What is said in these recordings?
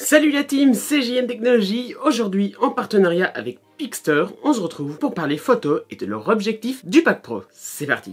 Salut la team, c'est JN Technologies. Aujourd'hui, en partenariat avec Pixter, on se retrouve pour parler photo et de leur objectif du Pack Pro. C'est parti.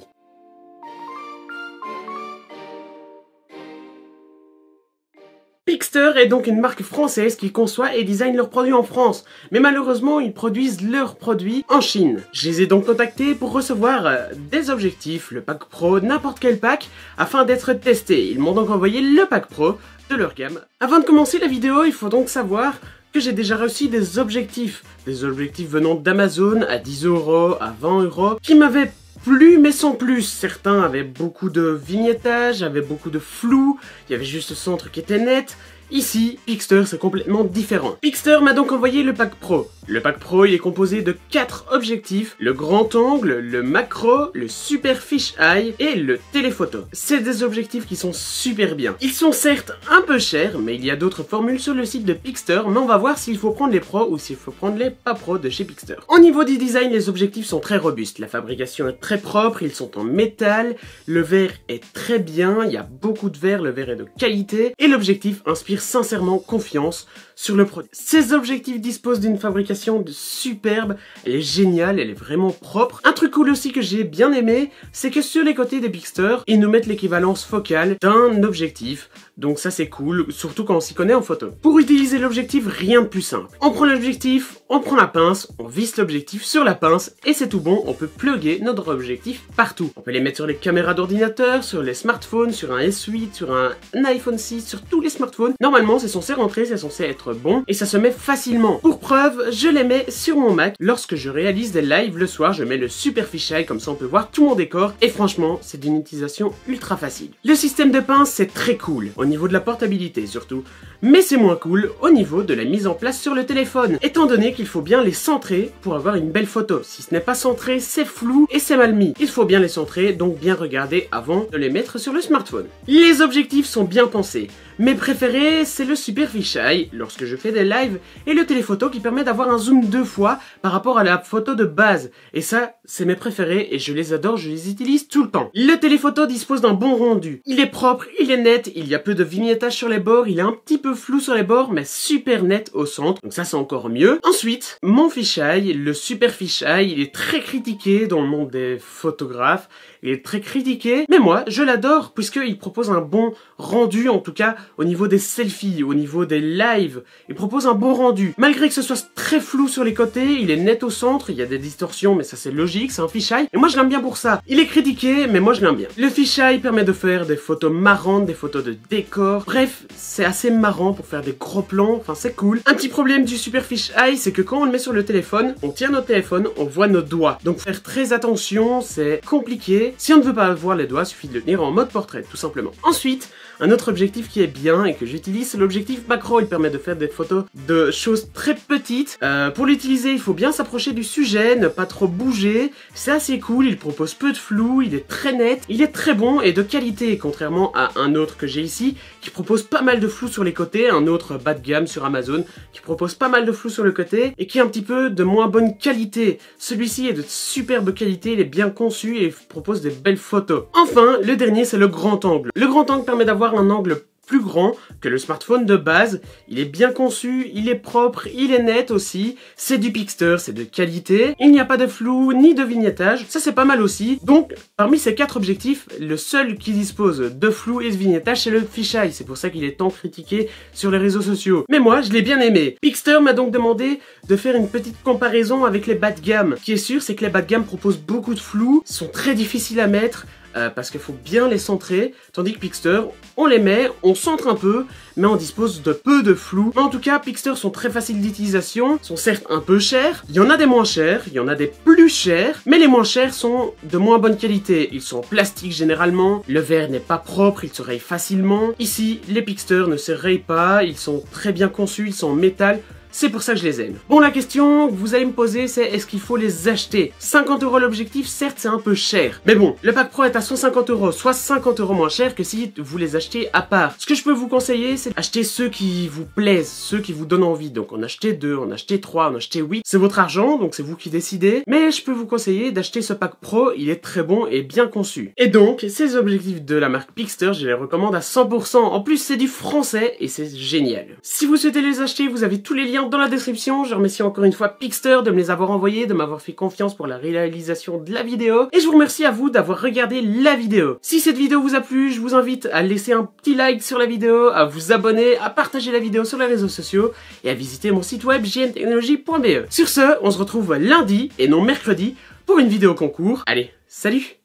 Pixter est donc une marque française qui conçoit et design leurs produits en France, mais malheureusement ils produisent leurs produits en Chine. Je les ai donc contactés pour recevoir des objectifs, le Pack Pro, n'importe quel pack, afin d'être testés. Ils m'ont donc envoyé le Pack Pro de leur gamme. Avant de commencer la vidéo, il faut donc savoir que j'ai déjà reçu des objectifs venant d'Amazon à 10 €, à 20 €, qui m'avaient plu mais sans plus. Certains avaient beaucoup de vignettage, avaient beaucoup de flou, il y avait juste le centre qui était net. Ici, Pixter, c'est complètement différent. Pixter m'a donc envoyé le Pack Pro. Le Pack Pro, il est composé de 4 objectifs, le grand angle, le macro, le super fisheye et le téléphoto. C'est des objectifs qui sont super bien. Ils sont certes un peu chers, mais il y a d'autres formules sur le site de Pixter, mais on va voir s'il faut prendre les pros ou s'il faut prendre les pas pros de chez Pixter. Au niveau du design, les objectifs sont très robustes. La fabrication est très propre, ils sont en métal, le verre est très bien, il y a beaucoup de verre, le verre est de qualité, et l'objectif inspire sincèrement confiance sur le produit. Ces objectifs disposent d'une fabrication de superbe, elle est géniale, elle est vraiment propre. Un truc cool aussi que j'ai bien aimé, c'est que sur les côtés des Pixter, ils nous mettent l'équivalence focale d'un objectif. Donc ça c'est cool, surtout quand on s'y connaît en photo. Pour utiliser l'objectif, rien de plus simple. On prend l'objectif, on prend la pince, on visse l'objectif sur la pince et c'est tout bon, on peut plugger notre objectif partout. On peut les mettre sur les caméras d'ordinateur, sur les smartphones, sur un S8, sur un iPhone 6, sur tous les smartphones. Normalement c'est censé rentrer, c'est censé être bon et ça se met facilement. Pour preuve, je les mets sur mon Mac. Lorsque je réalise des lives le soir, je mets le super fisheye, comme ça on peut voir tout mon décor et franchement c'est d'une utilisation ultra facile. Le système de pince c'est très cool. Au niveau de la portabilité surtout, mais c'est moins cool au niveau de la mise en place sur le téléphone, étant donné qu'il faut bien les centrer pour avoir une belle photo. Si ce n'est pas centré, c'est flou et c'est mal mis. Il faut bien les centrer, donc bien regarder avant de les mettre sur le smartphone. Les objectifs sont bien pensés. Mes préférés, c'est le super fisheye lorsque je fais des lives et le téléphoto qui permet d'avoir un zoom 2 fois par rapport à la photo de base. Et ça, c'est mes préférés et je les adore, je les utilise tout le temps. Le téléphoto dispose d'un bon rendu. Il est propre, il est net, il y a peu de vignettage sur les bords, il est un petit peu flou sur les bords, mais super net au centre. Donc ça, c'est encore mieux. Ensuite, mon fisheye, le super fisheye, il est très critiqué dans le monde des photographes. Il est très critiqué, mais moi, je l'adore puisqu'il propose un bon rendu, en tout cas au niveau des selfies, au niveau des lives. Il propose un bon rendu. Malgré que ce soit très flou sur les côtés, il est net au centre, il y a des distorsions, mais ça c'est logique, c'est un fisheye. Et moi je l'aime bien pour ça. Il est critiqué, mais moi je l'aime bien. Le fisheye permet de faire des photos marrantes, des photos de décor. Bref, c'est assez marrant pour faire des gros plans, enfin c'est cool. Un petit problème du super fisheye, c'est que quand on le met sur le téléphone, on tient notre téléphone, on voit nos doigts. Donc faire très attention, c'est compliqué. Si on ne veut pas voir les doigts, il suffit de le tenir en mode portrait, tout simplement. Ensuite, un autre objectif qui est bien et que j'utilise, c'est l'objectif macro. Il permet de faire des photos de choses très petites. Pour l'utiliser, il faut bien s'approcher du sujet, ne pas trop bouger. C'est assez cool, il propose peu de flou, il est très net, il est très bon et de qualité, contrairement à un autre que j'ai ici, qui propose pas mal de flou sur les côtés, un autre bas de gamme sur Amazon, qui propose pas mal de flou sur le côté et qui est un petit peu de moins bonne qualité. Celui-ci est de superbe qualité, il est bien conçu et propose des belles photos. Enfin, le dernier, c'est le grand angle. Le grand angle permet d'avoir un angle plus grand que le smartphone de base, il est bien conçu, il est propre, il est net aussi, c'est du Pixter, c'est de qualité, il n'y a pas de flou ni de vignettage, ça c'est pas mal aussi. Donc parmi ces 4 objectifs, le seul qui dispose de flou et de vignettage c'est le fisheye, c'est pour ça qu'il est tant critiqué sur les réseaux sociaux. Mais moi je l'ai bien aimé. Pixter m'a donc demandé de faire une petite comparaison avec les bas de gamme. Ce qui est sûr c'est que les bas de gamme proposent beaucoup de flou, sont très difficiles à mettre, parce qu'il faut bien les centrer, tandis que Pixter, on les met, on centre un peu, mais on dispose de peu de flou. Mais en tout cas, Pixter sont très faciles d'utilisation, sont certes un peu chers, il y en a des moins chers, il y en a des plus chers, mais les moins chers sont de moins bonne qualité. Ils sont en plastique généralement, le verre n'est pas propre, il se raye facilement. Ici, les Pixter ne se rayent pas, ils sont très bien conçus, ils sont en métal. c'est pour ça que je les aime. Bon, la question que vous allez me poser, c'est est-ce qu'il faut les acheter? 50 € l'objectif, certes c'est un peu cher, mais bon, le pack pro est à 150 €, soit 50 € moins cher que si vous les achetez à part. Ce que je peux vous conseiller, c'est d'acheter ceux qui vous plaisent, ceux qui vous donnent envie. Donc on achetait 2, on achetait 3, on achetait 8, c'est votre argent, donc c'est vous qui décidez, mais je peux vous conseiller d'acheter ce pack pro, il est très bon et bien conçu. Et donc, ces objectifs de la marque Pixter, je les recommande à 100%, en plus c'est du français et c'est génial. Si vous souhaitez les acheter, vous avez tous les liens dans la description. Je remercie encore une fois Pixter de me les avoir envoyés, de m'avoir fait confiance pour la réalisation de la vidéo, et je vous remercie à vous d'avoir regardé la vidéo. Si cette vidéo vous a plu, je vous invite à laisser un petit like sur la vidéo, à vous abonner, à partager la vidéo sur les réseaux sociaux et à visiter mon site web jntechnologie.be. Sur ce, on se retrouve lundi et non mercredi pour une vidéo concours. Allez, salut!